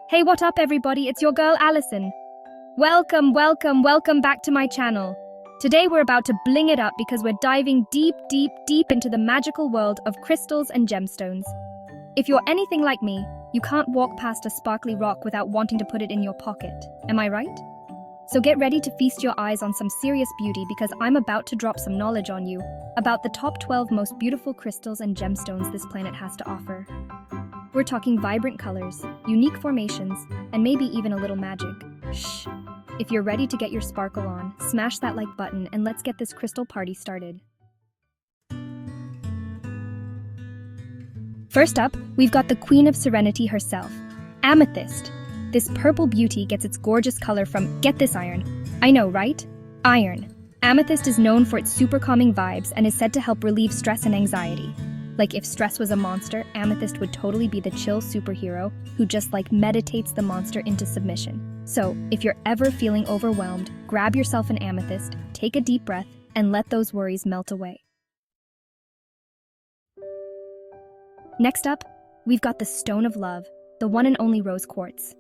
Hey, what up everybody? It's your girl Allison. Welcome back to my channel. Today we're about to bling it up because we're diving deep into the magical world of crystals and gemstones. If you're anything like me, you can't walk past a sparkly rock without wanting to put it in your pocket. Am I right? So get ready to feast your eyes on some serious beauty because I'm about to drop some knowledge on you about the top 12 most beautiful crystals and gemstones this planet has to offer. We're talking vibrant colors, unique formations, and maybe even a little magic. Shh! If you're ready to get your sparkle on, smash that like button and let's get this crystal party started. First up, we've got the Queen of Serenity herself, Amethyst. This purple beauty gets its gorgeous color from, get this, iron. I know, right? Iron. Amethyst is known for its super calming vibes and is said to help relieve stress and anxiety. Like if stress was a monster, Amethyst would totally be the chill superhero who just meditates the monster into submission. So, if you're ever feeling overwhelmed, grab yourself an amethyst, take a deep breath, and let those worries melt away. Next up, we've got the Stone of Love, the one and only rose quartz.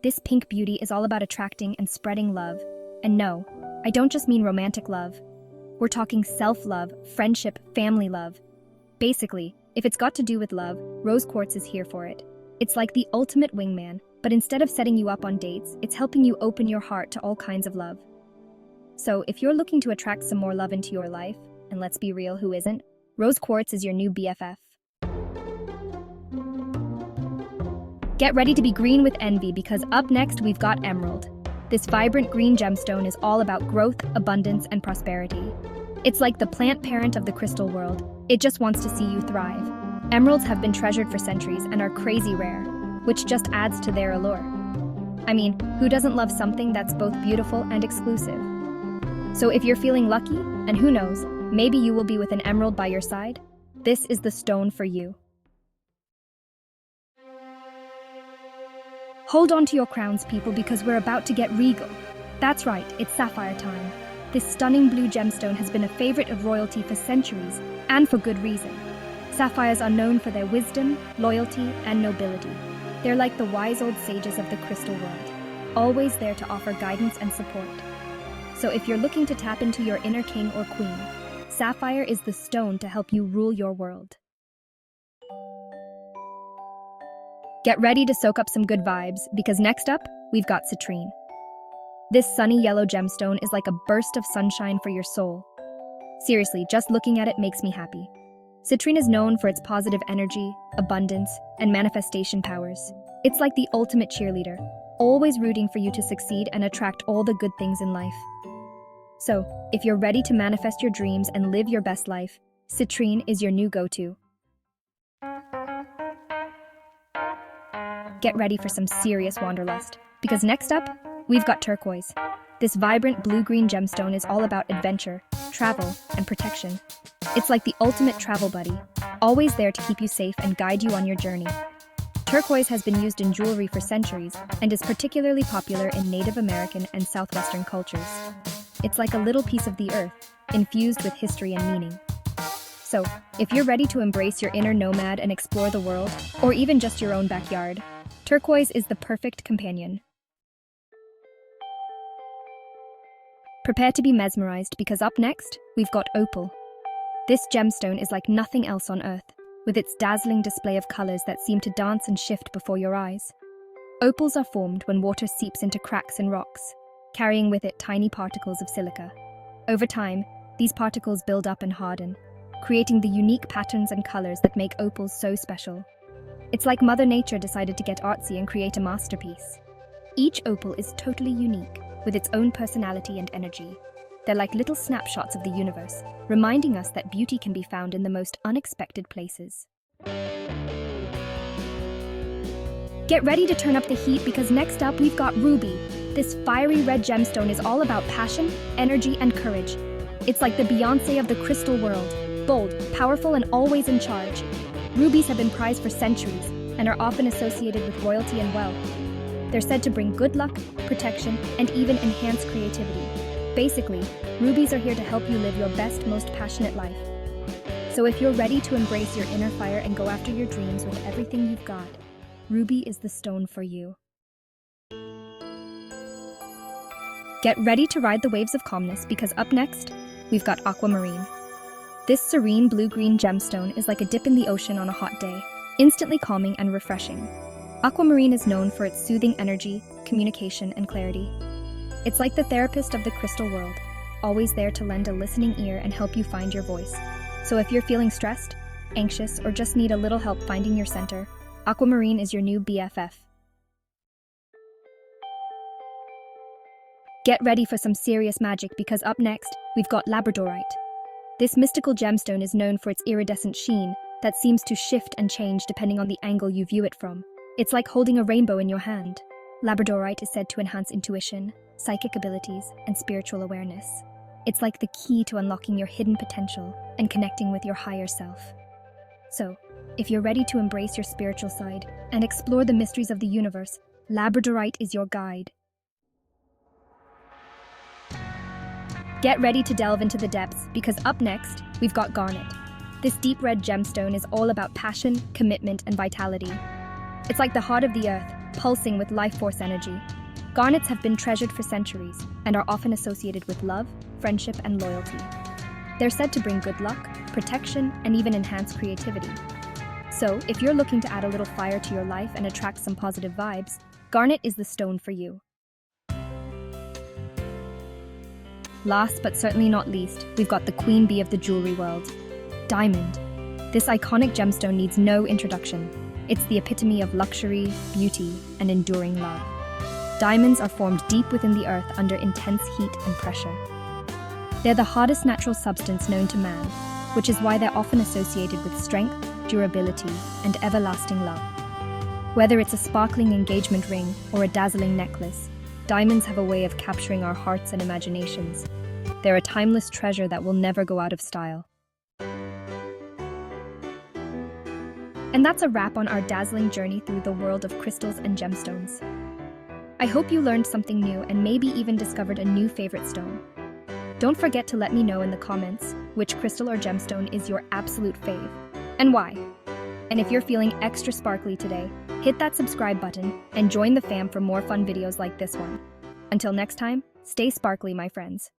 This pink beauty is all about attracting and spreading love. And no, I don't just mean romantic love. We're talking self-love, friendship, family love. Basically, if it's got to do with love, rose quartz is here for it. It's like the ultimate wingman, but instead of setting you up on dates, it's helping you open your heart to all kinds of love. So if you're looking to attract some more love into your life, and let's be real, who isn't? Rose quartz is your new BFF. Get ready to be green with envy because up next we've got emerald. This vibrant green gemstone is all about growth, abundance, and prosperity. It's like the plant parent of the crystal world. It just wants to see you thrive. Emeralds have been treasured for centuries and are crazy rare, which just adds to their allure. I mean, who doesn't love something that's both beautiful and exclusive? So if you're feeling lucky, and who knows, maybe you will be with an emerald by your side, this is the stone for you. Hold on to your crowns, people, because we're about to get regal. That's right, it's sapphire time. This stunning blue gemstone has been a favorite of royalty for centuries, and for good reason. Sapphires are known for their wisdom, loyalty, and nobility. They're like the wise old sages of the crystal world, always there to offer guidance and support. So if you're looking to tap into your inner king or queen, sapphire is the stone to help you rule your world. Get ready to soak up some good vibes, because next up, we've got citrine. This sunny yellow gemstone is like a burst of sunshine for your soul. Seriously, just looking at it makes me happy. Citrine is known for its positive energy, abundance, and manifestation powers. It's like the ultimate cheerleader, always rooting for you to succeed and attract all the good things in life. So, if you're ready to manifest your dreams and live your best life, citrine is your new go-to. Get ready for some serious wanderlust, because next up, we've got turquoise. This vibrant blue-green gemstone is all about adventure, travel, and protection. It's like the ultimate travel buddy, always there to keep you safe and guide you on your journey. Turquoise has been used in jewelry for centuries and is particularly popular in Native American and Southwestern cultures. It's like a little piece of the earth, infused with history and meaning. So, if you're ready to embrace your inner nomad and explore the world, or even just your own backyard, turquoise is the perfect companion. Prepare to be mesmerized because up next, we've got opal. This gemstone is like nothing else on earth, with its dazzling display of colors that seem to dance and shift before your eyes. Opals are formed when water seeps into cracks in rocks, carrying with it tiny particles of silica. Over time, these particles build up and harden, creating the unique patterns and colors that make opals so special. It's like Mother Nature decided to get artsy and create a masterpiece. Each opal is totally unique, with its own personality and energy. They're like little snapshots of the universe, reminding us that beauty can be found in the most unexpected places. Get ready to turn up the heat because next up we've got ruby. This fiery red gemstone is all about passion, energy, and courage. It's like the Beyoncé of the crystal world, bold, powerful, and always in charge. Rubies have been prized for centuries and are often associated with royalty and wealth. They're said to bring good luck, protection, and even enhance creativity. Basically, rubies are here to help you live your best, most passionate life. So if you're ready to embrace your inner fire and go after your dreams with everything you've got, ruby is the stone for you. Get ready to ride the waves of calmness because up next, we've got aquamarine. This serene blue-green gemstone is like a dip in the ocean on a hot day, instantly calming and refreshing. Aquamarine is known for its soothing energy, communication, and clarity. It's like the therapist of the crystal world, always there to lend a listening ear and help you find your voice. So if you're feeling stressed, anxious, or just need a little help finding your center, aquamarine is your new BFF. Get ready for some serious magic because up next, we've got labradorite. This mystical gemstone is known for its iridescent sheen that seems to shift and change depending on the angle you view it from. It's like holding a rainbow in your hand. Labradorite is said to enhance intuition, psychic abilities, and spiritual awareness. It's like the key to unlocking your hidden potential and connecting with your higher self. So, if you're ready to embrace your spiritual side and explore the mysteries of the universe, labradorite is your guide. Get ready to delve into the depths because up next, we've got garnet. This deep red gemstone is all about passion, commitment, and vitality. It's like the heart of the earth, pulsing with life force energy. Garnets have been treasured for centuries and are often associated with love, friendship, and loyalty. They're said to bring good luck, protection, and even enhance creativity. So, if you're looking to add a little fire to your life and attract some positive vibes, garnet is the stone for you. Last but certainly not least, we've got the queen bee of the jewelry world, diamond. This iconic gemstone needs no introduction. It's the epitome of luxury, beauty, and enduring love. Diamonds are formed deep within the earth under intense heat and pressure. They're the hardest natural substance known to man, which is why they're often associated with strength, durability, and everlasting love. Whether it's a sparkling engagement ring or a dazzling necklace, diamonds have a way of capturing our hearts and imaginations. They're a timeless treasure that will never go out of style. And that's a wrap on our dazzling journey through the world of crystals and gemstones. I hope you learned something new and maybe even discovered a new favorite stone. Don't forget to let me know in the comments which crystal or gemstone is your absolute fave, and why. And if you're feeling extra sparkly today, hit that subscribe button and join the fam for more fun videos like this one. Until next time, stay sparkly, my friends.